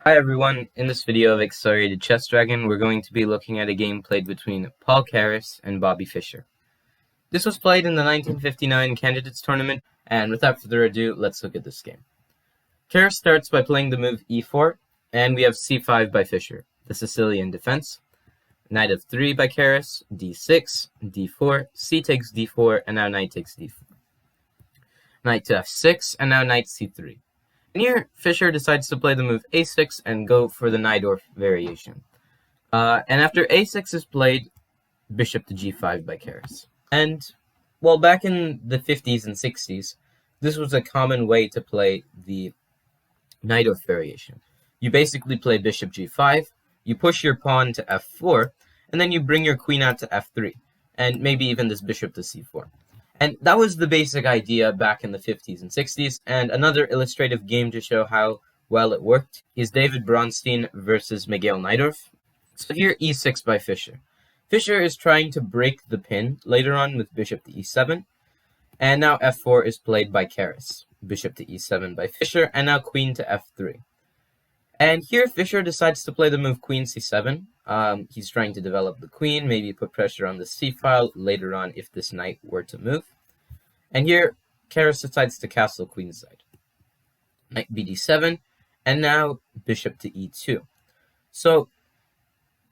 Hi everyone, in this video of Accelerated Chess Dragon, we're going to be looking at a game played between Paul Keres and Bobby Fischer. This was played in the 1959 Candidates Tournament, and without further ado, let's look at this game. Keres starts by playing the move e4, and we have c5 by Fischer, the Sicilian defense. Knight f3 by Keres, d6, d4, c takes d4, and now knight takes d4. Knight to f6, and now knight c3. And here, Fischer decides to play the move a6 and go for the Najdorf variation. And after a6 is played, bishop to g5 by Keres. And, well, back in the 50s and 60s, this was a common way to play the Najdorf variation. You basically play bishop g5, you push your pawn to f4, and then you bring your queen out to f3, and maybe even this bishop to c4. And that was the basic idea back in the 50s and 60s, and another illustrative game to show how well it worked is David Bronstein versus Miguel Najdorf. So here e6 by Fischer. Fischer is trying to break the pin later on with bishop to e7, and now f4 is played by Keres. Bishop to e7 by Fischer, and now queen to f3. And here Fischer decides to play the move queen c7. He's trying to develop the queen, maybe put pressure on the c-file later on if this knight were to move. And here, Keres decides to castle queenside. Knight bd7, and now bishop to e2. So,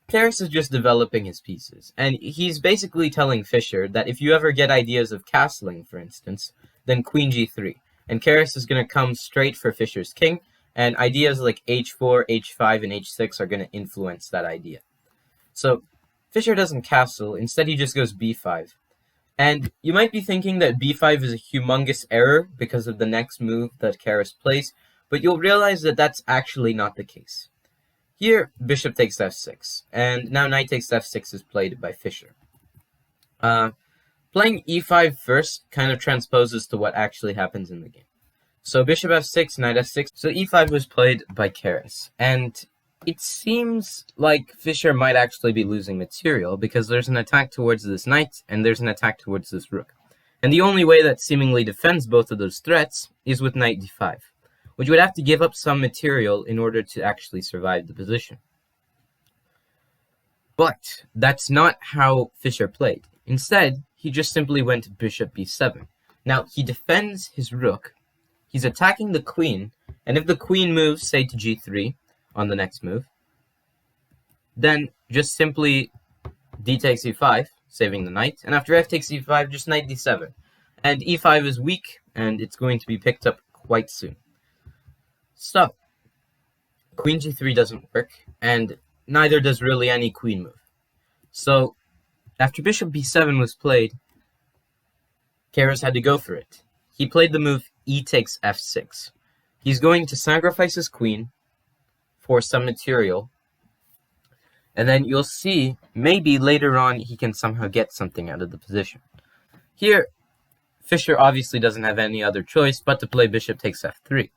Keres is just developing his pieces, and he's basically telling Fischer that if you ever get ideas of castling, for instance, then queen g3. And Keres is going to come straight for Fischer's king, and ideas like h4, h5, and h6 are going to influence that idea. So Fischer doesn't castle, instead he just goes b5. And you might be thinking that b5 is a humongous error because of the next move that Keres plays, but you'll realize that that's actually not the case. Here, bishop takes f6, and now knight takes f6 is played by Fischer. Playing e5 first kind of transposes to what actually happens in the game. So bishop f6, knight f6. So e5 was played by Keres, and it seems like Fischer might actually be losing material because there's an attack towards this knight and there's an attack towards this rook. And the only way that seemingly defends both of those threats is with knight d5, which would have to give up some material in order to actually survive the position. But that's not how Fischer played. Instead, he just simply went bishop b7. Now, he defends his rook. He's attacking the queen, and if the queen moves, say, to g3 on the next move, then just simply d takes e5, saving the knight, and after f takes e5, just knight d7. And e5 is weak, and it's going to be picked up quite soon. So, queen g3 doesn't work, and neither does really any queen move. So, after bishop b7 was played, Keres had to go for it. He played the move e takes f6. He's going to sacrifice his queen for some material, and then you'll see maybe later on he can somehow get something out of the position. Here, Fischer obviously doesn't have any other choice but to play bishop takes f3.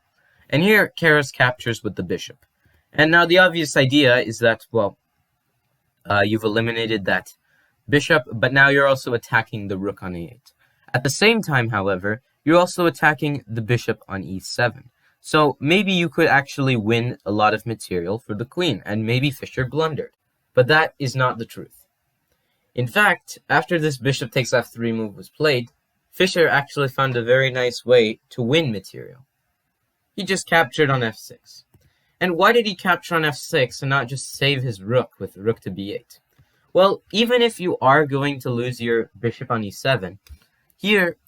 And here, Keres captures with the bishop. And now the obvious idea is that, well, you've eliminated that bishop, but now you're also attacking the rook on e8. At the same time, however, you're also attacking the bishop on e7. So maybe you could actually win a lot of material for the queen, and maybe Fischer blundered. But that is not the truth. In fact, after this bishop takes f3 move was played, Fischer actually found a very nice way to win material. He just captured on f6. And why did he capture on f6 and not just save his rook with rook to b8? Well, even if you are going to lose your bishop on e7, here,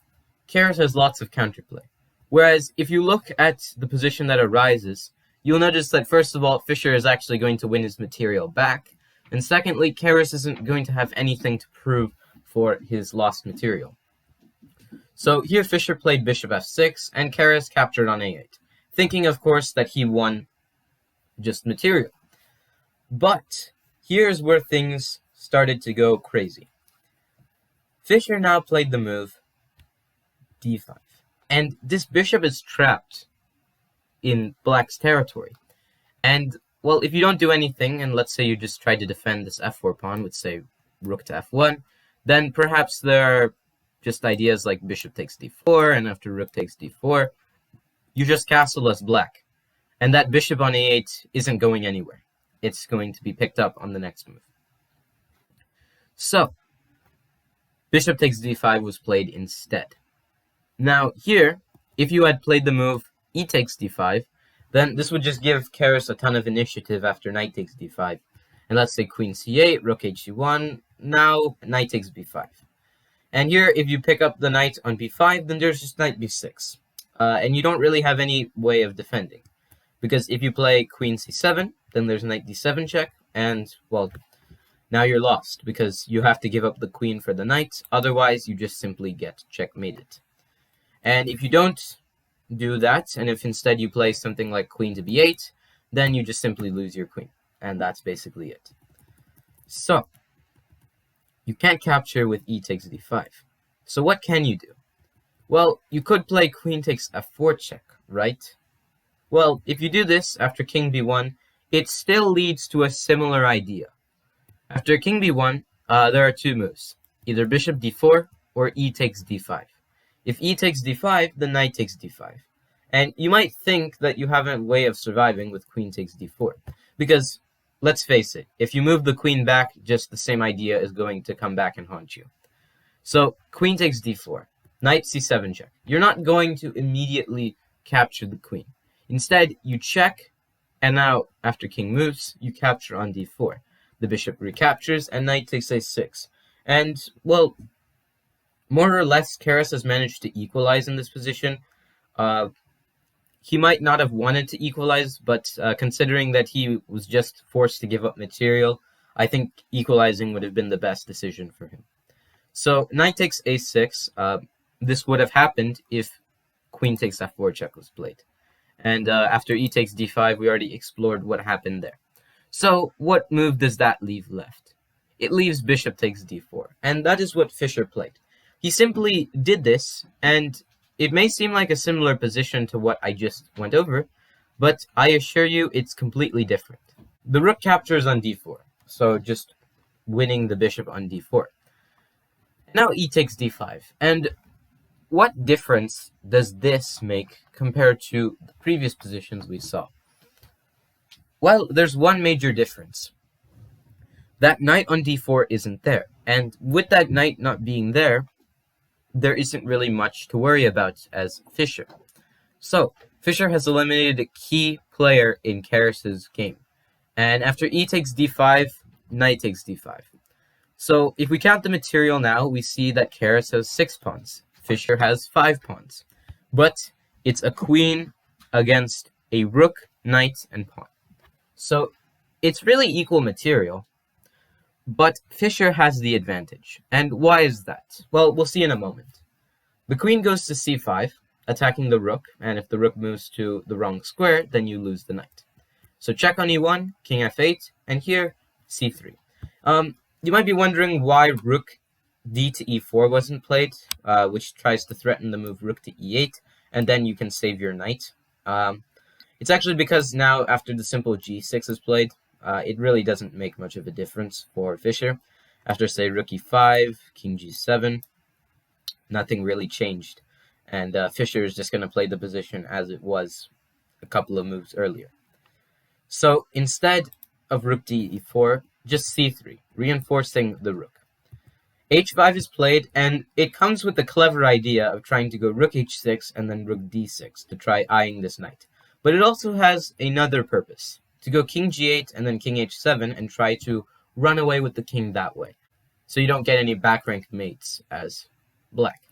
Keres has lots of counterplay. Whereas, if you look at the position that arises, you'll notice that, first of all, Fischer is actually going to win his material back, and secondly, Keres isn't going to have anything to prove for his lost material. So here, Fischer played bishop f6, and Keres captured on a8, thinking, of course, that he won just material. But here's where things started to go crazy. Fischer now played the move d5. And this bishop is trapped in black's territory. And, well, if you don't do anything, and let's say you just try to defend this f4 pawn with, say, rook to f1, then perhaps there are just ideas like bishop takes d4, and after rook takes d4, you just castle as black. And that bishop on a8 isn't going anywhere. It's going to be picked up on the next move. So, bishop takes d5 was played instead. Now here, if you had played the move e takes d5, then this would just give Keres a ton of initiative after knight takes d5. And let's say queen c8, rook hc1, now knight takes b5. And here, if you pick up the knight on b5, then there's just knight b6. And you don't really have any way of defending. Because if you play queen c7, then there's knight d7 check, and, well, now you're lost, because you have to give up the queen for the knight, otherwise you just simply get checkmated. And if you don't do that, and if instead you play something like queen to b8, then you just simply lose your queen. And that's basically it. So, you can't capture with e takes d5. So what can you do? Well, you could play queen takes f4 check, right? Well, if you do this after king b1, it still leads to a similar idea. After king b1, there are two moves, either bishop d4 or e takes d5. If e takes d5, then knight takes d5. And you might think that you have a way of surviving with queen takes d4. Because, let's face it, if you move the queen back, just the same idea is going to come back and haunt you. So, queen takes d4, knight c7 check. You're not going to immediately capture the queen. Instead, you check, and now, after king moves, you capture on d4. The bishop recaptures, and knight takes a6. And, well, more or less, Keres has managed to equalize in this position. He might not have wanted to equalize, but considering that he was just forced to give up material, I think equalizing would have been the best decision for him. So, knight takes a6. This would have happened if queen takes f4 check was played. And after e takes d5, we already explored what happened there. So, what move does that leave left? It leaves bishop takes d4, and that is what Fischer played. He simply did this, and it may seem like a similar position to what I just went over, but I assure you it's completely different. The rook captures on d4, so just winning the bishop on d4. Now e takes d5, and what difference does this make compared to the previous positions we saw? Well, there's one major difference. That knight on d4 isn't there, and with that knight not being there, there isn't really much to worry about as Fischer. So, Fischer has eliminated a key player in Keres's game, and after e takes d5, knight takes d5. So, if we count the material now, we see that Keres has 6 pawns. Fischer has 5 pawns. But it's a queen against a rook, knight, and pawn. So it's really equal material, but Fischer has the advantage. And why is that? Well, we'll see in a moment. The queen goes to c5, attacking the rook, and if the rook moves to the wrong square, then you lose the knight. So check on e1, king f8, and here, c3. You might be wondering why rook d to e4 wasn't played, which tries to threaten the move rook to e8, and then you can save your knight. It's actually because now, after the simple g6 is played, it really doesn't make much of a difference for Fischer. After, say, rook e5, king g7, nothing really changed, and Fischer is just going to play the position as it was a couple of moves earlier. So instead of rook d4, just c3, reinforcing the rook. h5 is played, and it comes with the clever idea of trying to go rook h6 and then rook d6 to try eyeing this knight. But it also has another purpose, to go king g8 and then king h7 and try to run away with the king that way, so you don't get any back rank mates as black.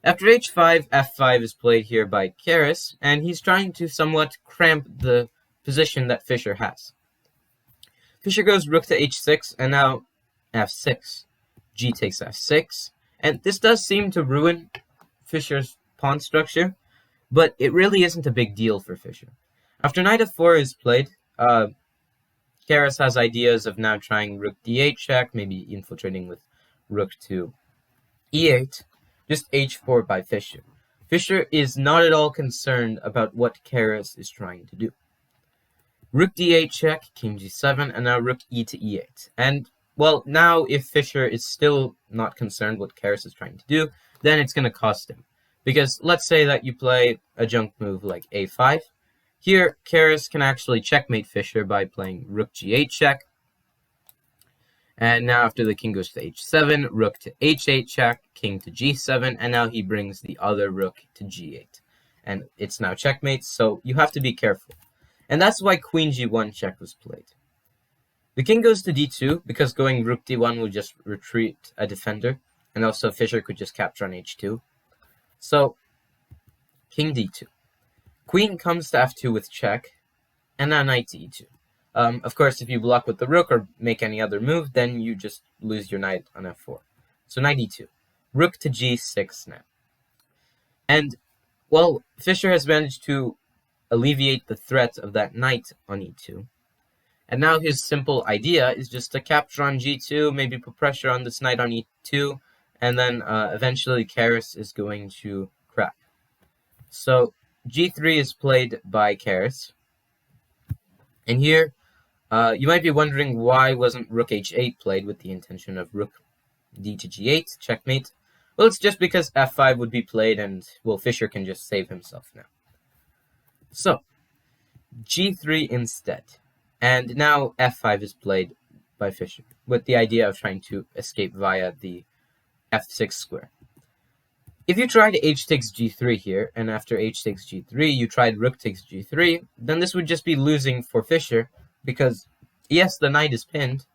After h5, f5 is played here by Keres, and he's trying to somewhat cramp the position that Fischer has. Fischer goes rook to h6, and now f6. G takes f6, and this does seem to ruin Fischer's pawn structure, but it really isn't a big deal for Fischer. After knight f4 is played, Keres has ideas of now trying rook d8 check, maybe infiltrating with rook to e8, just h4 by Fischer. Fischer is not at all concerned about what Keres is trying to do. Rook d8 check, king g7, and now rook e to e8. And, well, now if Fischer is still not concerned what Keres is trying to do, then it's going to cost him. Because let's say that you play a junk move like a5. Here, Keres can actually checkmate Fischer by playing rook g8 check. And now after the king goes to h7, rook to h8 check, king to g7, and now he brings the other rook to g8. And it's now checkmate, so you have to be careful. And that's why queen g1 check was played. The king goes to d2, because going rook d1 will just retreat a defender, and also Fischer could just capture on h2. So, king d2. Queen comes to f2 with check, and now knight to e2. Of course, if you block with the rook or make any other move, then you just lose your knight on f4. So knight e2. Rook to g6 now. And, well, Fischer has managed to alleviate the threat of that knight on e2. And now his simple idea is just to capture on g2, maybe put pressure on this knight on e2, and then eventually Keres is going to crack. So g3 is played by Keres. And here, you might be wondering why wasn't rook h8 played with the intention of rook d to g8, checkmate. Well, it's just because f5 would be played and, well, Fischer can just save himself now. So, g3 instead. And now f5 is played by Fischer, with the idea of trying to escape via the f6 square. If you tried h takes g3 here, and after h takes g3 you tried rook takes g3, then this would just be losing for Fischer, because yes, the knight is pinned,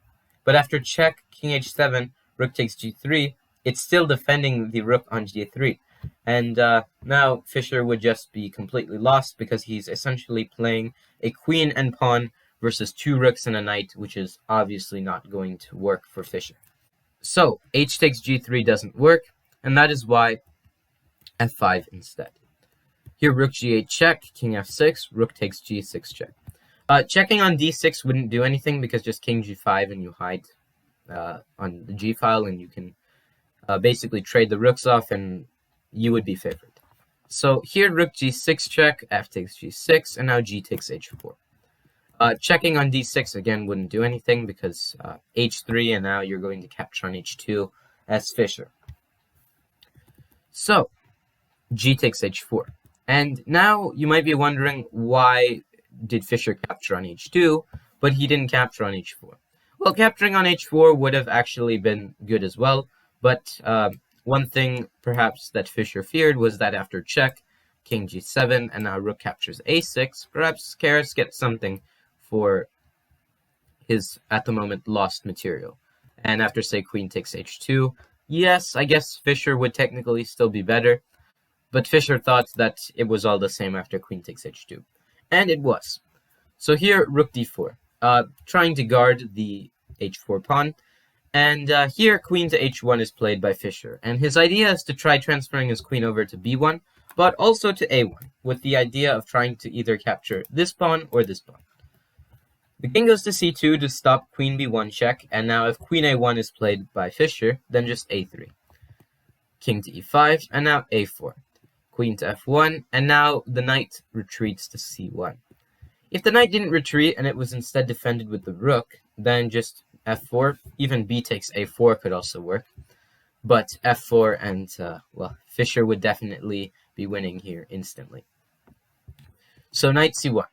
but after check, king h7, rook takes g3, it's still defending the rook on g3. And now Fischer would just be completely lost, because he's essentially playing a queen and pawn versus two rooks and a knight, which is obviously not going to work for Fischer. So, h takes g3 doesn't work, and that is why f5 instead. Here, rook g8 check, king f6, rook takes g6 check. Checking on d6 wouldn't do anything, because just king g5 and you hide on the g file, and you can basically trade the rooks off, and you would be favored. So here, rook g6 check, f takes g6, and now g takes h4. Checking on d6 again wouldn't do anything, because h3, and now you're going to capture on h2 as Fischer. So, g takes h4. And now you might be wondering, why did Fischer capture on h2, but he didn't capture on h4? Well, capturing on h4 would have actually been good as well, but one thing perhaps that Fischer feared was that after check, king g7, and now rook captures a6, perhaps Keres gets something for his, at the moment, lost material. And after, say, queen takes h2, yes, I guess Fischer would technically still be better, but Fischer thought that it was all the same after queen takes h2. And it was. So here, rook d4, trying to guard the h4 pawn, and here queen to h1 is played by Fischer, and his idea is to try transferring his queen over to b1, but also to a1, with the idea of trying to either capture this pawn or this pawn. The king goes to c2 to stop queen b1 check, and now if queen a1 is played by Fischer, then just a3. King to e5, and now a4. Queen to f1, and now the knight retreats to c1. If the knight didn't retreat and it was instead defended with the rook, then just f4, even b takes a4 could also work. But f4 and, well, Fischer would definitely be winning here instantly. So knight c1.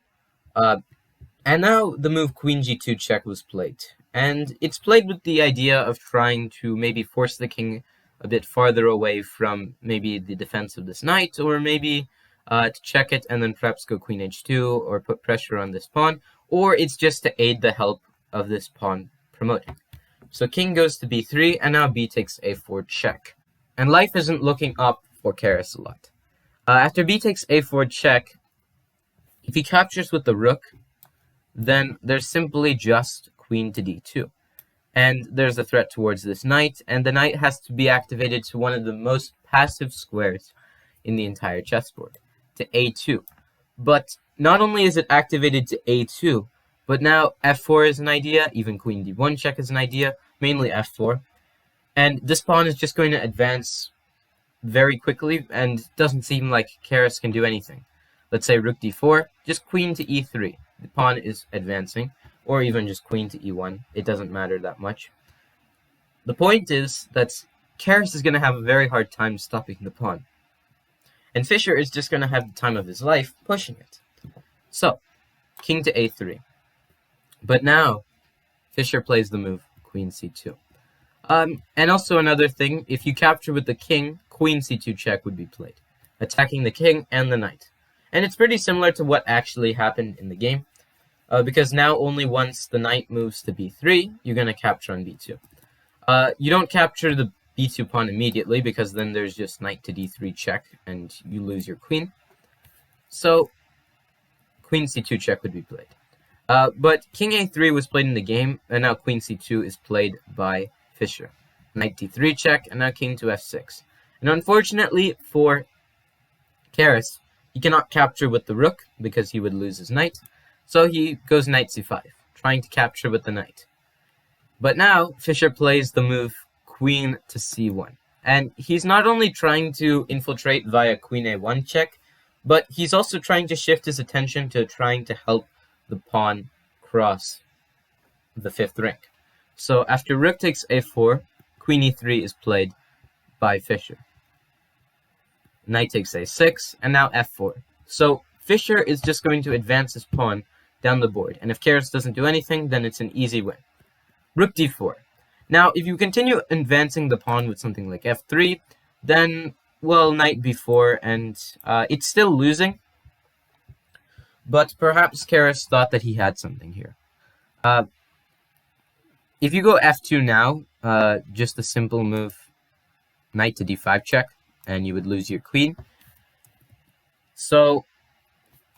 And now the move queen g2 check was played. And it's played with the idea of trying to maybe force the king a bit farther away from maybe the defense of this knight, or maybe to check it and then perhaps go queen h2 or put pressure on this pawn, or it's just to aid the help of this pawn promoting. So king goes to b3, and now b takes a4 check. And life isn't looking up for Keres a lot. After b takes a4 check, if he captures with the rook, then there's simply just queen to d2. And there's a threat towards this knight, and the knight has to be activated to one of the most passive squares in the entire chessboard, to a2. But not only is it activated to a2, but now f4 is an idea, even queen d1 check is an idea, mainly f4. And this pawn is just going to advance very quickly, and it doesn't seem like Keres can do anything. Let's say rook d4, just queen to e3. The pawn is advancing, or even just queen to e1. It doesn't matter that much. The point is that Keres is going to have a very hard time stopping the pawn. And Fischer is just going to have the time of his life pushing it. So, king to a3. But now, Fischer plays the move queen c2. And also another thing, if you capture with the king, queen c2 check would be played, attacking the king and the knight. And it's pretty similar to what actually happened in the game, because now only once the knight moves to b3, you're going to capture on b2. You don't capture the b2 pawn immediately, because then there's just knight to d3 check, and you lose your queen. So, queen c2 check would be played. But king a3 was played in the game, and now queen c2 is played by Fischer. Knight d3 check, and now king to f6. And unfortunately for Keres, he cannot capture with the rook, because he would lose his knight. So he goes knight c5, trying to capture with the knight. But now, Fischer plays the move queen to c1. And he's not only trying to infiltrate via queen a1 check, but he's also trying to shift his attention to trying to help the pawn cross the fifth rank. So after rook takes a4, queen e3 is played by Fischer. Knight takes a6, and now f4. So Fischer is just going to advance his pawn down the board, and if Keres doesn't do anything, then it's an easy win. Rook d4. Now, if you continue advancing the pawn with something like f3, then, well, knight b4, and it's still losing. But perhaps Keres thought that he had something here. If you go f2 now, just a simple move, knight to d5 check, and you would lose your queen. So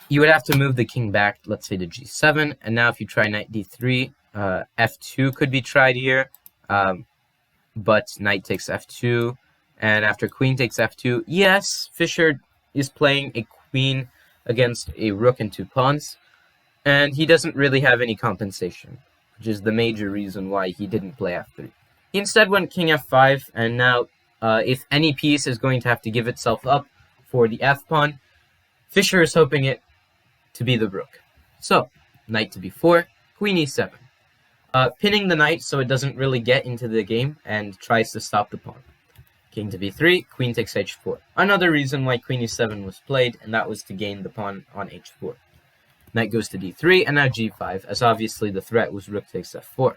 you would have to move the king back, let's say to g7, and now if you try knight d3, f2 could be tried here, but knight takes f2, and after queen takes f2, yes, Fischer is playing a queen against a rook and two pawns, and he doesn't really have any compensation, which is the major reason why he didn't play f3. He instead went king f5, and now if any piece is going to have to give itself up for the f-pawn, Fischer is hoping it to be the rook. So, knight to b4, queen e7. Pinning the knight so it doesn't really get into the game and tries to stop the pawn. King to b3, queen takes h4. Another reason why queen e7 was played, and that was to gain the pawn on h4. Knight goes to d3, and now g5, as obviously the threat was rook takes f4.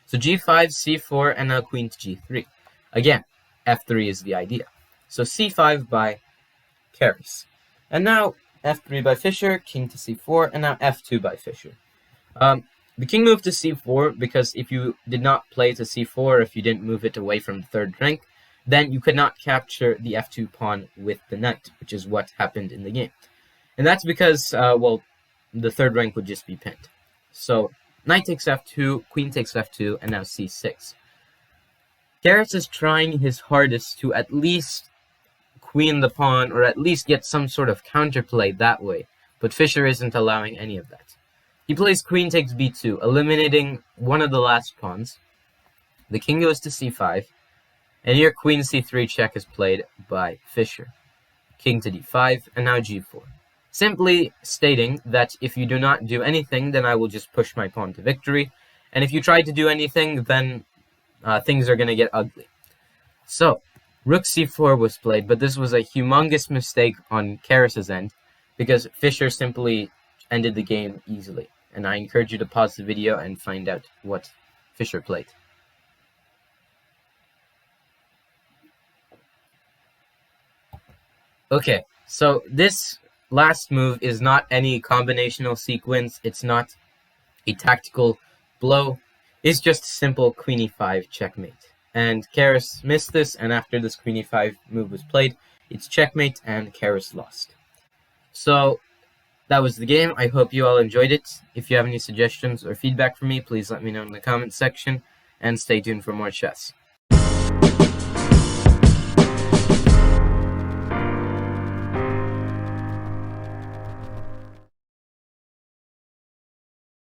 So g5, c4, and now queen to g3. Again, f3 is the idea. So c5 by Keres. And now f3 by Fischer, king to c4, and now f2 by Fischer. The king moved to c4 because if you did not play to c4, if you didn't move it away from the third rank, then you could not capture the f2 pawn with the knight, which is what happened in the game. And that's because, well, the third rank would just be pinned. So, knight takes f2, queen takes f2, and now c6. Keres is trying his hardest to at least queen the pawn, or at least get some sort of counterplay that way, but Fischer isn't allowing any of that. He plays queen takes b2, eliminating one of the last pawns. The king goes to c5, and here queen c3 check is played by Fischer. King to d5, and now g4. Simply stating that if you do not do anything, then I will just push my pawn to victory, and if you try to do anything, then things are going to get ugly. So, rook c4 was played, but this was a humongous mistake on Keres' end, because Fischer simply ended the game easily. And I encourage you to pause the video and find out what Fischer played. Okay, so this last move is not any combinational sequence. It's not a tactical blow. It's just a simple queen e5 checkmate. And Keres missed this, and after this queen e5 move was played, it's checkmate, and Keres lost. So, that was the game. I hope you all enjoyed it. If you have any suggestions or feedback for me, please let me know in the comments section, and stay tuned for more chess.